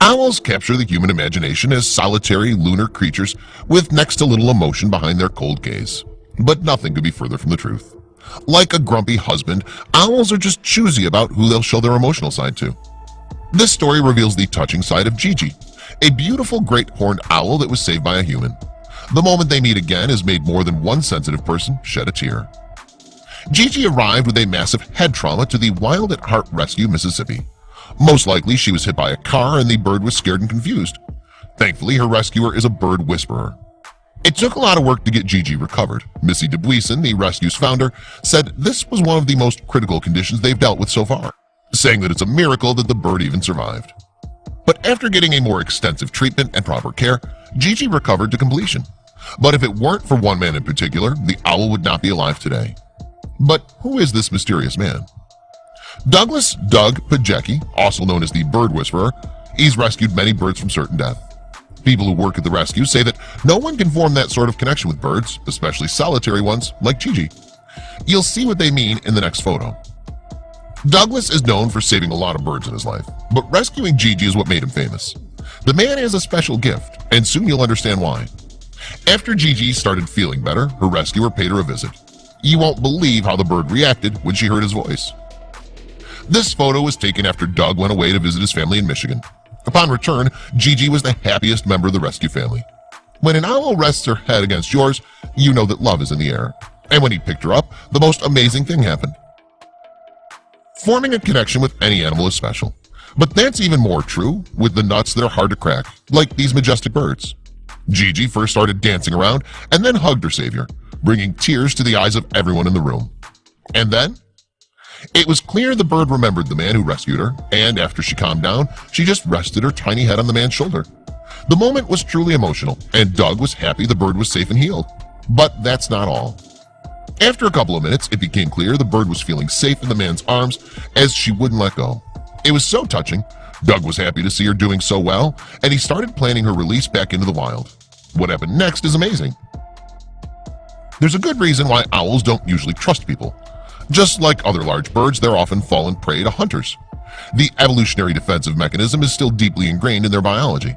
Owls capture the human imagination as solitary lunar creatures with next to little emotion behind their cold gaze. But nothing could be further from the truth. Like a grumpy husband, owls are just choosy about who they'll show their emotional side to. This story reveals the touching side of Gigi, a beautiful great horned owl that was saved by a human. The moment they meet again has made more than one sensitive person shed a tear. Gigi arrived with a massive head trauma to the Wild at Heart Rescue, Mississippi. Most likely she was hit by a car and the bird was scared and confused. Thankfully, her rescuer is a bird whisperer. It took a lot of work to get Gigi recovered. Missy DeBuisson, the rescue's founder, said this was one of the most critical conditions they've dealt with so far, saying that it's a miracle that the bird even survived. But after getting a more extensive treatment and proper care, Gigi recovered to completion. But if it weren't for one man in particular, the owl would not be alive today. But who is this mysterious man? Douglas Doug Pajecki, also known as the Bird Whisperer, he's rescued many birds from certain death. People who work at the rescue say that no one can form that sort of connection with birds, especially solitary ones like Gigi. You'll see what they mean in the next photo. Douglas is known for saving a lot of birds in his life, but rescuing Gigi is what made him famous. The man has a special gift, and soon you'll understand why. After Gigi started feeling better, her rescuer paid her a visit. You won't believe how the bird reacted when she heard his voice. This photo was taken after Doug went away to visit his family in Michigan. Upon return, Gigi was the happiest member of the rescue family. When an owl rests her head against yours, you know that love is in the air. And when he picked her up, the most amazing thing happened. Forming a connection with any animal is special, but that's even more true with the nuts that are hard to crack, like these majestic birds. Gigi first started dancing around and then hugged her savior, bringing tears to the eyes of everyone in the room. And then? It was clear the bird remembered the man who rescued her, and after she calmed down, she just rested her tiny head on the man's shoulder. The moment was truly emotional, and Doug was happy the bird was safe and healed. But that's not all. After a couple of minutes, it became clear the bird was feeling safe in the man's arms as she wouldn't let go. It was so touching. Doug was happy to see her doing so well, and he started planning her release back into the wild. What happened next is amazing. There's a good reason why owls don't usually trust people. Just like other large birds, they're often fallen prey to hunters. The evolutionary defensive mechanism is still deeply ingrained in their biology.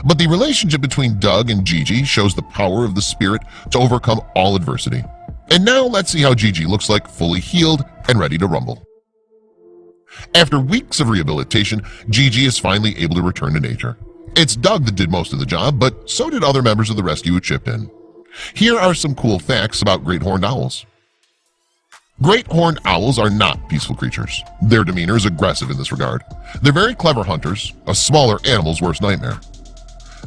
But the relationship between Doug and Gigi shows the power of the spirit to overcome all adversity. And now let's see how Gigi looks like fully healed and ready to rumble. After weeks of rehabilitation, Gigi is finally able to return to nature. It's Doug that did most of the job, but so did other members of the rescue who chipped in. Here are some cool facts about great horned owls. Great horned owls are not peaceful creatures. Their demeanor is aggressive in this regard. They're very clever hunters, a smaller animal's worst nightmare.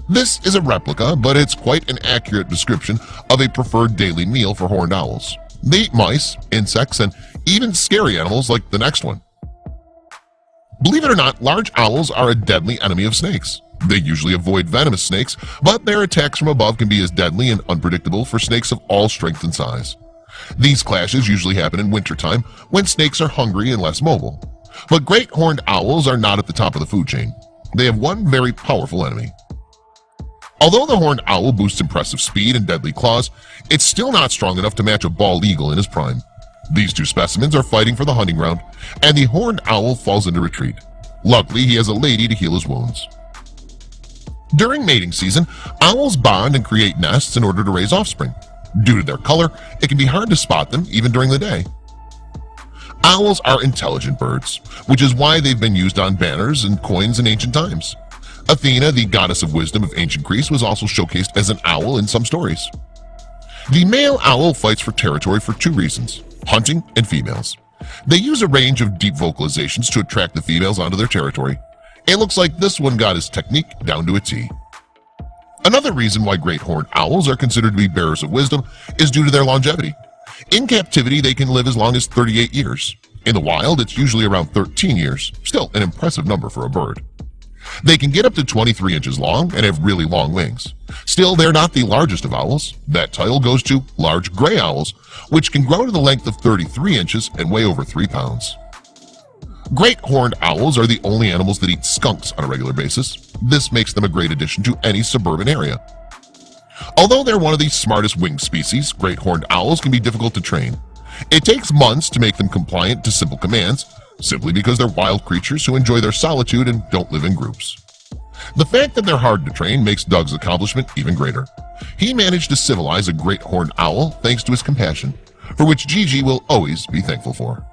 This is a replica, but it's quite an accurate description of a preferred daily meal for horned owls. They eat mice, insects, and even scary animals like the next one. Believe it or not, large owls are a deadly enemy of snakes. They usually avoid venomous snakes, but their attacks from above can be as deadly and unpredictable for snakes of all strength and size. These clashes usually happen in wintertime when snakes are hungry and less mobile. But great horned owls are not at the top of the food chain. They have one very powerful enemy. Although the horned owl boasts impressive speed and deadly claws, it's still not strong enough to match a bald eagle in his prime. These two specimens are fighting for the hunting ground, and the horned owl falls into retreat. Luckily, he has a lady to heal his wounds. During mating season, owls bond and create nests in order to raise offspring. Due to their color, it can be hard to spot them even during the day. Owls are intelligent birds, which is why they've been used on banners and coins in ancient times. Athena, the goddess of wisdom of ancient Greece, was also showcased as an owl in some stories. The male owl fights for territory for two reasons: hunting and females. They use a range of deep vocalizations to attract the females onto their territory. It looks like this one got his technique down to a T. Another reason why great horned owls are considered to be bearers of wisdom is due to their longevity. In captivity, they can live as long as 38 years. In the wild, it's usually around 13 years, still an impressive number for a bird. They can get up to 23 inches long and have really long wings. Still, they're not the largest of owls. That title goes to large gray owls, which can grow to the length of 33 inches and weigh over 3 pounds. Great horned owls are the only animals that eat skunks on a regular basis. This makes them a great addition to any suburban area. Although they're one of the smartest winged species, great horned owls can be difficult to train. It takes months to make them compliant to simple commands, simply because they're wild creatures who enjoy their solitude and don't live in groups. The fact that they're hard to train makes Doug's accomplishment even greater. He managed to civilize a great horned owl thanks to his compassion, for which Gigi will always be thankful for.